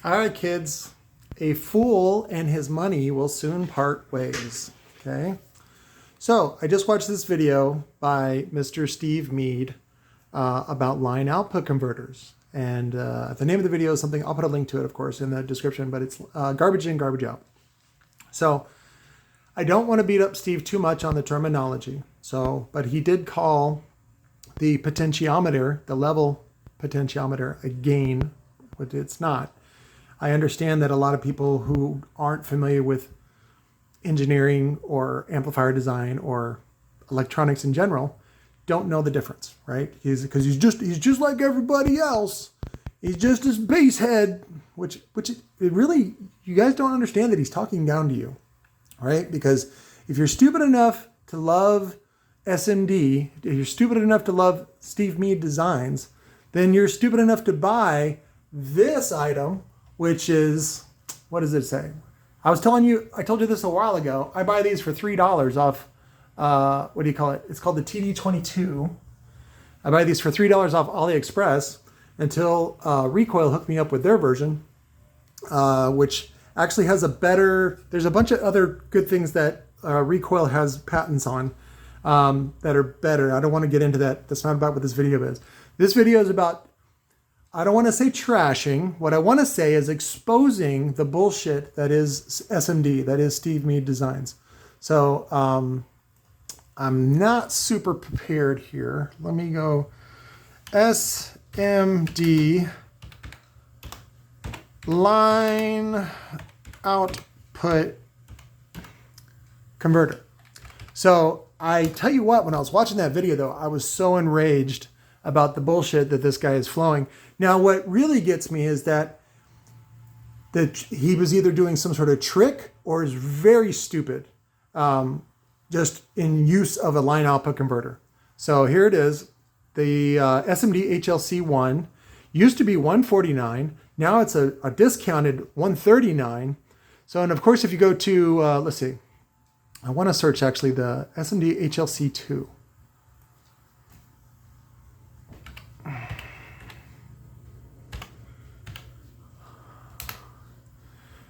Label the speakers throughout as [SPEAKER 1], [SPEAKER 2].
[SPEAKER 1] All right, kids. A fool and his money will soon part ways. Okay. So I just watched this video by Mr. Steve Meade about line output converters. And the name of the video is something, I'll put a link to it, of course, in the description, but it's garbage in, garbage out. So I don't want to beat up Steve too much on the terminology. But he did call the potentiometer, the level potentiometer, a gain, but it's not. I understand that a lot of people who aren't familiar with engineering or amplifier design or electronics in general don't know the difference, right? He's just like everybody else. He's just his bass head, which it really, you guys don't understand that he's talking down to you, right? Because if you're stupid enough to love SMD, if you're stupid enough to love Steve Meade designs, then you're stupid enough to buy this item, which is, what does it say? I told you this a while ago. I buy these for $3 off, what do you call it? It's called the TD22. I buy these for $3 off AliExpress until Recoil hooked me up with their version, which actually has there's a bunch of other good things that Recoil has patents on that are better. I don't want to get into that. That's not about what this video is. This video is about, I don't want to say trashing. What I want to say is exposing the bullshit that is SMD, that is Steve Meade Designs. So I'm not super prepared here. Let me go SMD line output converter. So I tell you what, when I was watching that video though, I was so enraged about the bullshit that this guy is flowing. Now, what really gets me is that he was either doing some sort of trick or is very stupid just in use of a line output converter. So here it is. The SMD HLC-1 used to be $149. Now it's a discounted $139. So, and of course, if you go to, let's see, I want to search actually the SMD HLC-2.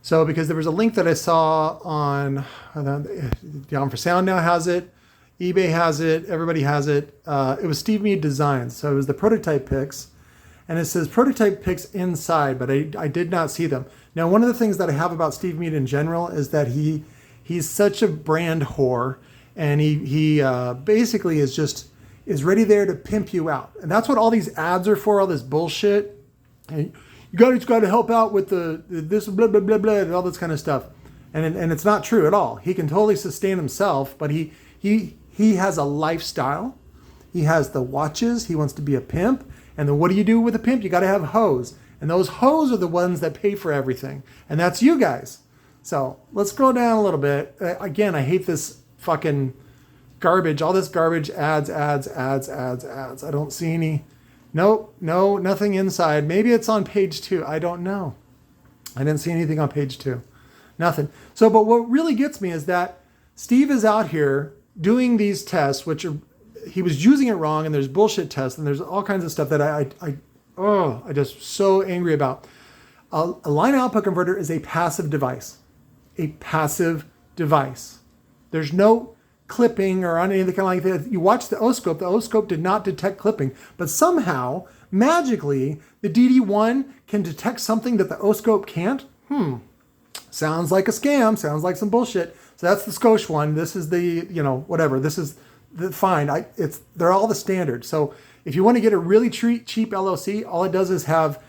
[SPEAKER 1] So because there was a link that I saw on, Down for Sound now has it, eBay has it, everybody has it. It was Steve Meade Designs. So it was the prototype pics. And it says prototype pics inside, but I did not see them. Now, one of the things that I have about Steve Meade in general is that he's such a brand whore. And he basically is ready there to pimp you out. And that's what all these ads are for, all this bullshit. And you guys got to help out with this blah, blah, blah, blah, and all this kind of stuff. And it's not true at all. He can totally sustain himself, but he has a lifestyle. He has the watches. He wants to be a pimp. And then what do you do with a pimp? You got to have hoes. And those hoes are the ones that pay for everything. And that's you guys. So let's scroll down a little bit. Again, I hate this fucking garbage. All this garbage, ads. I don't see any. Nope, no, nothing inside. Maybe it's on page 2. I don't know. I didn't see anything on page 2. Nothing. So, but what really gets me is that Steve is out here doing these tests, which he was using it wrong, and there's bullshit tests, and there's all kinds of stuff that I just so angry about. A line output converter is a passive device. A passive device. There's no clipping or on anything like that. You watch the oscope did not detect clipping, but somehow, magically, the DD1 can detect something that the oscope can't. Sounds like a scam, sounds like some bullshit. So that's the Scosh one. This is the, whatever. This is the fine. They're all the standard. So if you want to get a really cheap LOC, all it does is have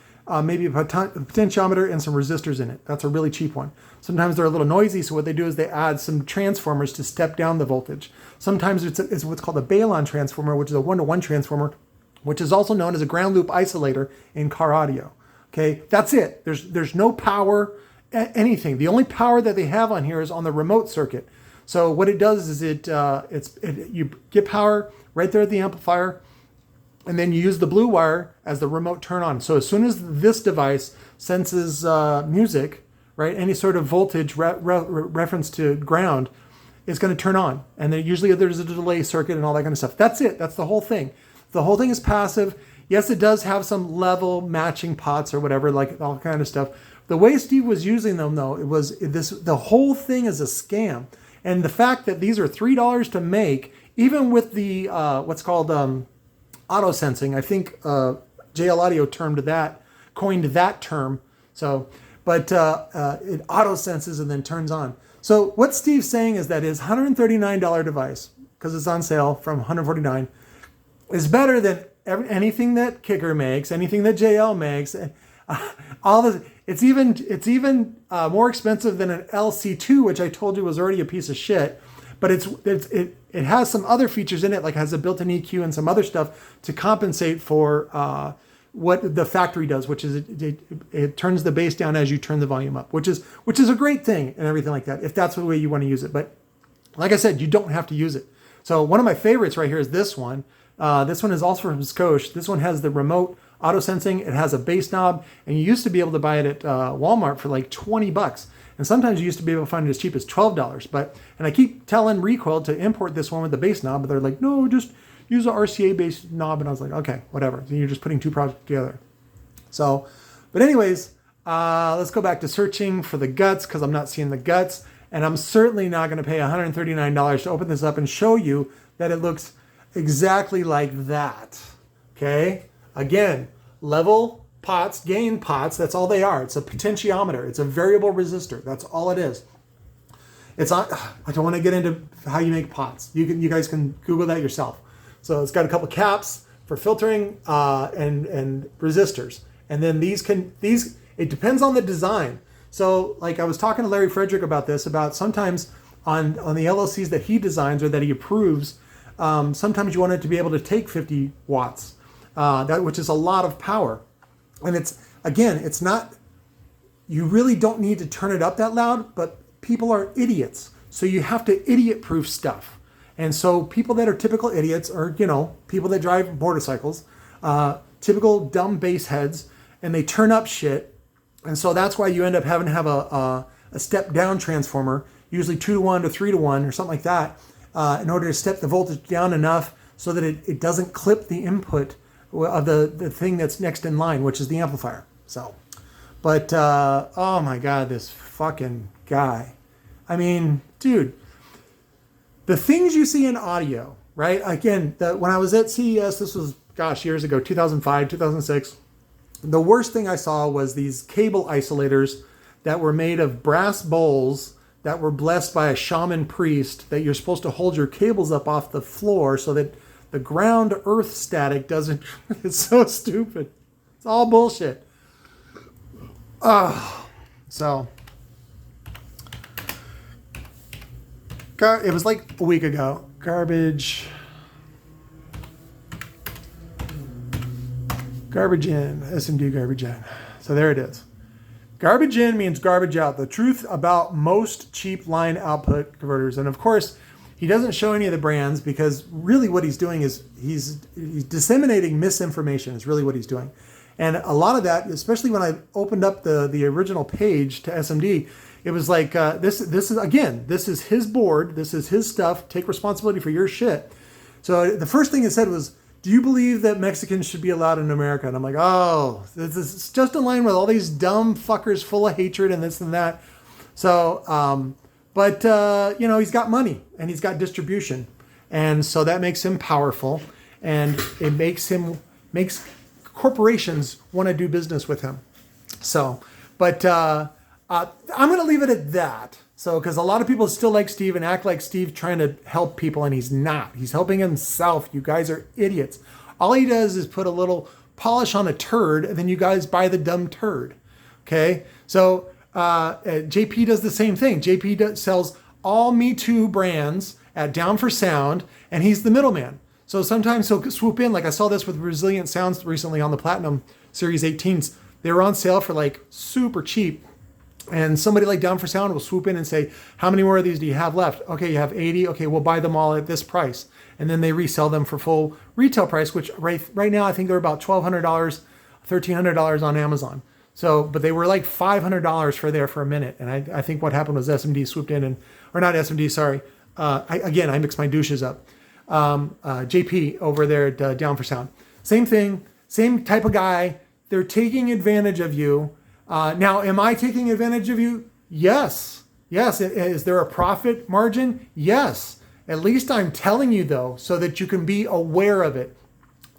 [SPEAKER 1] maybe a potentiometer and some resistors in it. That's a really cheap one. Sometimes they're a little noisy, so what they do is they add some transformers to step down the voltage. Sometimes it's what's called a Balon transformer, which is a 1-to-1 transformer, which is also known as a ground loop isolator in car audio. Okay, that's it. There's no power, anything. The only power that they have on here is on the remote circuit. So what it does is you get power right there at the amplifier, and then you use the blue wire as the remote turn on. So as soon as this device senses music, right, any sort of voltage reference to ground, it's going to turn on. And then usually there's a delay circuit and all that kind of stuff. That's it. That's the whole thing. The whole thing is passive. Yes, it does have some level matching pots or whatever, like all kind of stuff. The way Steve was using them, though, the whole thing is a scam. And the fact that these are $3 to make, even with the what's called auto sensing, I think JL Audio coined that term. So, but it auto senses and then turns on. So what Steve's saying is that his $139 device, because it's on sale from $149, is better than anything that Kicker makes, anything that JL makes. All this, it's even more expensive than an LC2, which I told you was already a piece of shit. But it has some other features in it, like has a built-in EQ and some other stuff to compensate for what the factory does, which is it turns the bass down as you turn the volume up, which is a great thing and everything like that, if that's the way you want to use it. But like I said, you don't have to use it. So one of my favorites right here is this one. This one is also from Skosh. This one has the remote auto sensing. It has a bass knob, and you used to be able to buy it at Walmart for like $20. And sometimes you used to be able to find it as cheap as $12. And I keep telling Recoil to import this one with the bass knob, but they're like, no, just use an RCA bass knob. And I was like, okay, whatever. So you're just putting two products together. So, but anyways, let's go back to searching for the guts, because I'm not seeing the guts. And I'm certainly not going to pay $139 to open this up and show you that it looks exactly like that. Okay? Again, level pots, gain pots, that's all they are. It's a potentiometer. It's a variable resistor. That's all it is. It's not, I don't want to get into how you make pots. You guys can Google that yourself. So it's got a couple caps for filtering and resistors. And then it depends on the design. So like I was talking to Larry Frederick about this, about sometimes on the LLCs that he designs or that he approves, sometimes you want it to be able to take 50 watts, which is a lot of power. And it's not, you really don't need to turn it up that loud, but people are idiots. So you have to idiot-proof stuff. And so people that are typical idiots are, people that drive motorcycles, typical dumb bass heads, and they turn up shit. And so that's why you end up having to have a step-down transformer, usually 2-to-1 to 3-to-1 or something like that, in order to step the voltage down enough so that it doesn't clip the input of the thing that's next in line, which is the amplifier. So, but oh my God, this fucking guy. I mean, dude, the things you see in audio, right? Again, when I was at CES, this was, years ago, 2005, 2006, the worst thing I saw was these cable isolators that were made of brass bowls that were blessed by a shaman priest, that you're supposed to hold your cables up off the floor so that the ground earth static doesn't. It's so stupid. It's all bullshit. So it was like a week ago. Garbage in, SMD garbage in. So there it is. Garbage in means garbage out. The truth about most cheap line output converters. And of course, he doesn't show any of the brands, because really what he's doing is he's disseminating misinformation is really what he's doing. And a lot of that, especially when I opened up the original page to SMD, it was like, this is his board. This is his stuff. Take responsibility for your shit. So the first thing it said was, do you believe that Mexicans should be allowed in America? And I'm like, oh, this is just in line with all these dumb fuckers full of hatred and this and that. So, he's got money and he's got distribution. And so that makes him powerful, and it makes corporations want to do business with him. So, but I'm going to leave it at that. So, because a lot of people still like Steve and act like Steve trying to help people, and he's not. He's helping himself. You guys are idiots. All he does is put a little polish on a turd, and then you guys buy the dumb turd. Okay? So, JP does the same thing. JP sells all Me Too brands at Down for Sound, and he's the middleman. So sometimes he'll swoop in. Like I saw this with Resilient Sounds recently on the Platinum Series 18s. They were on sale for like super cheap. And somebody like Down for Sound will swoop in and say, how many more of these do you have left? Okay, you have 80. Okay, we'll buy them all at this price. And then they resell them for full retail price, which right now I think they're about $1,200, $1,300 on Amazon. So, but they were like $500 for a minute. And I think what happened was SMD swooped in or not SMD, sorry. I mix my douches up. JP over there at Down for Sound. Same thing, same type of guy. They're taking advantage of you. Now, am I taking advantage of you? Yes. Yes. Is there a profit margin? Yes. At least I'm telling you, though, so that you can be aware of it.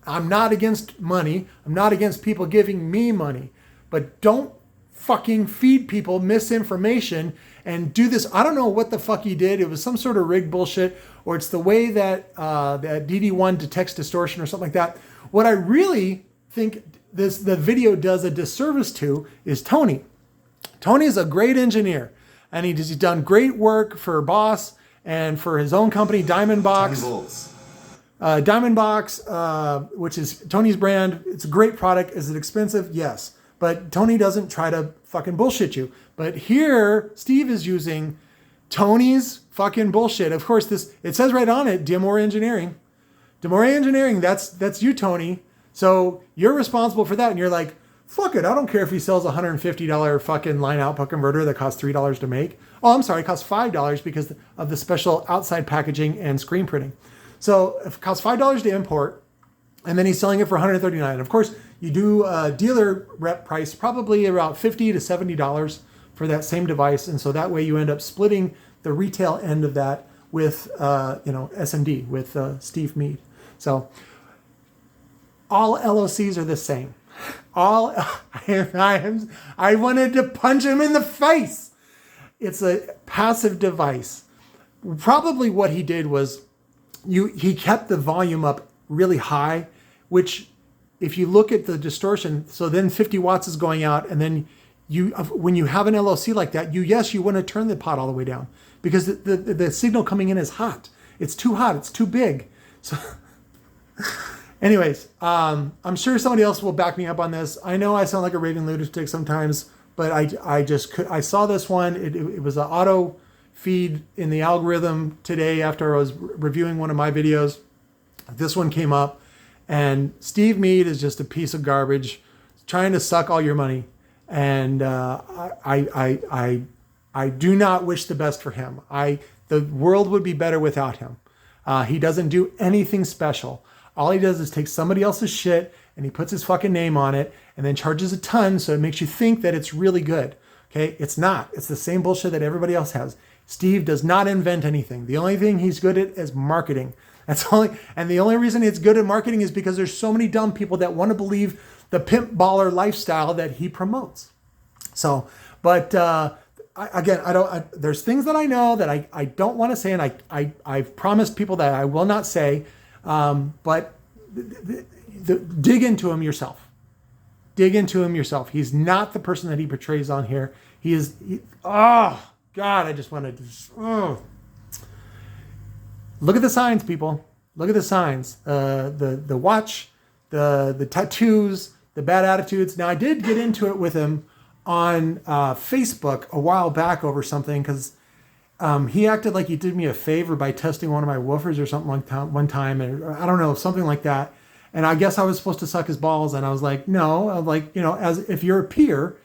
[SPEAKER 1] I'm not against money. I'm not against people giving me money. But don't fucking feed people misinformation and do this. I don't know what the fuck he did. It was some sort of rigged bullshit, or it's the way that that DD1 detects distortion or something like that. What I really think the video does a disservice to is Tony. Tony is a great engineer, and he's done great work for Boss and for his own company, Diamond Box. Diamond Box, which is Tony's brand. It's a great product. Is it expensive? Yes. But Tony doesn't try to fucking bullshit you. But here, Steve is using Tony's fucking bullshit. Of course, it says right on it, Dimore Engineering. Dimore Engineering, that's you, Tony. So you're responsible for that. And you're like, fuck it. I don't care if he sells a $150 fucking line output converter that costs $3 to make. Oh, I'm sorry. It costs $5 because of the special outside packaging and screen printing. So if it costs $5 to import, and then he's selling it for $139. Of course, you do a dealer rep price, probably about $50 to $70 for that same device. And so that way you end up splitting the retail end of that with, SMD, with Steve Meade. So all LOCs are the same. I wanted to punch him in the face. It's a passive device. Probably what he did was he kept the volume up really high, which if you look at the distortion, so then 50 watts is going out, and then when you have an LOC like that, you want to turn the pot all the way down because the signal coming in is hot. It's too hot. It's too big. So anyways, I'm sure somebody else will back me up on this. I know I sound like a raving lunatic sometimes, but I saw this one. It was an auto feed in the algorithm today after I was reviewing one of my videos. This one came up, and Steve Meade is just a piece of garbage trying to suck all your money. And I do not wish the best for him. The world would be better without him. He doesn't do anything special. All he does is take somebody else's shit and he puts his fucking name on it and then charges a ton, so it makes you think that it's really good. Okay, it's not. It's the same bullshit that everybody else has. Steve does not invent anything. The only thing he's good at is marketing. And the only reason it's good at marketing is because there's so many dumb people that want to believe the pimp baller lifestyle that he promotes. So, but there's things that I know that I don't want to say, and I've promised people that I will not say, but dig into him yourself. Dig into him yourself. He's not the person that he portrays on here. Oh God, I just want to, Look at the signs, people. Look at the signs. The watch, the tattoos, the bad attitudes. Now, I did get into it with him on Facebook a while back over something because he acted like he did me a favor by testing one of my woofers or something like that one time. And I don't know, something like that. And I guess I was supposed to suck his balls. And I was like, no, I'm like, as if you're a peer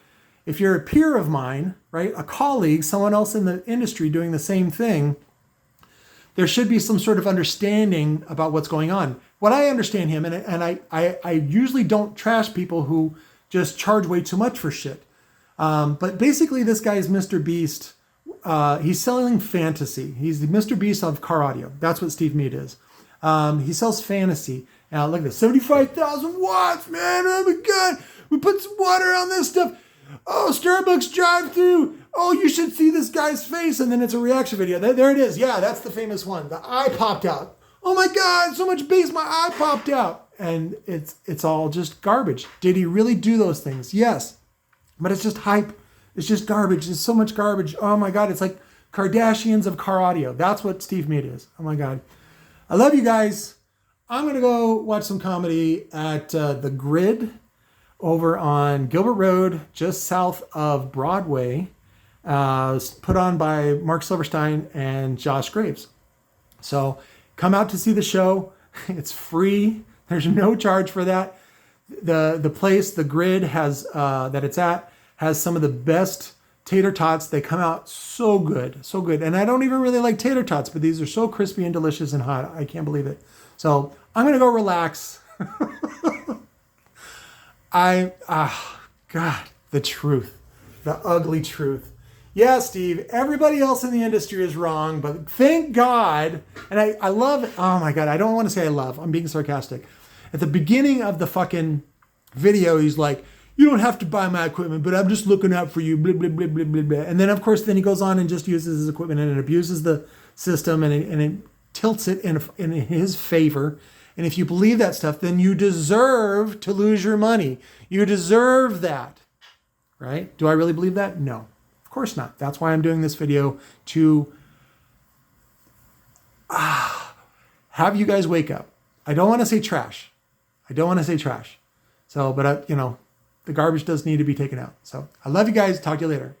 [SPEAKER 1] of mine, right? A colleague, someone else in the industry doing the same thing, there should be some sort of understanding about what's going on. What I understand him, and I usually don't trash people who just charge way too much for shit. But basically this guy is Mr. Beast. He's selling fantasy. He's the Mr. Beast of car audio. That's what Steve Meade is. He sells fantasy. Now look at this, 75,000 watts, man. Oh my God. We put some water on this stuff. Oh, Starbucks drive-through. Oh, you should see this guy's face. And then it's a reaction video. There it is. Yeah, that's the famous one. The eye popped out. Oh my God, so much bass, my eye popped out. And it's all just garbage. Did he really do those things? Yes. But it's just hype. It's just garbage. It's so much garbage. Oh my God, it's like Kardashians of car audio. That's what Steve Meade is. Oh my God. I love you guys. I'm going to go watch some comedy at The Grid over on Gilbert Road, just south of Broadway, put on by Mark Silverstein and Josh Graves. So come out to see the show. It's free. There's no charge for that. The place, The Grid, has that it's at, has some of the best tater tots. They come out so good, so good. And I don't even really like tater tots, but these are so crispy and delicious and hot. I can't believe it. So I'm going to go relax. God, the truth. The ugly truth. Yeah, Steve, everybody else in the industry is wrong, but thank God, and I love it. Oh my God, I don't want to say I love, I'm being sarcastic. At the beginning of the fucking video, he's like, you don't have to buy my equipment, but I'm just looking out for you, blah, blah, blah, blah, blah, blah. And then, of course, then he goes on and just uses his equipment and it abuses the system and it tilts it in his favor. And if you believe that stuff, then you deserve to lose your money. You deserve that, right? Do I really believe that? No. Of course not. That's why I'm doing this video, to have you guys wake up. I don't want to say trash. So, but the garbage does need to be taken out. So I love you guys. Talk to you later.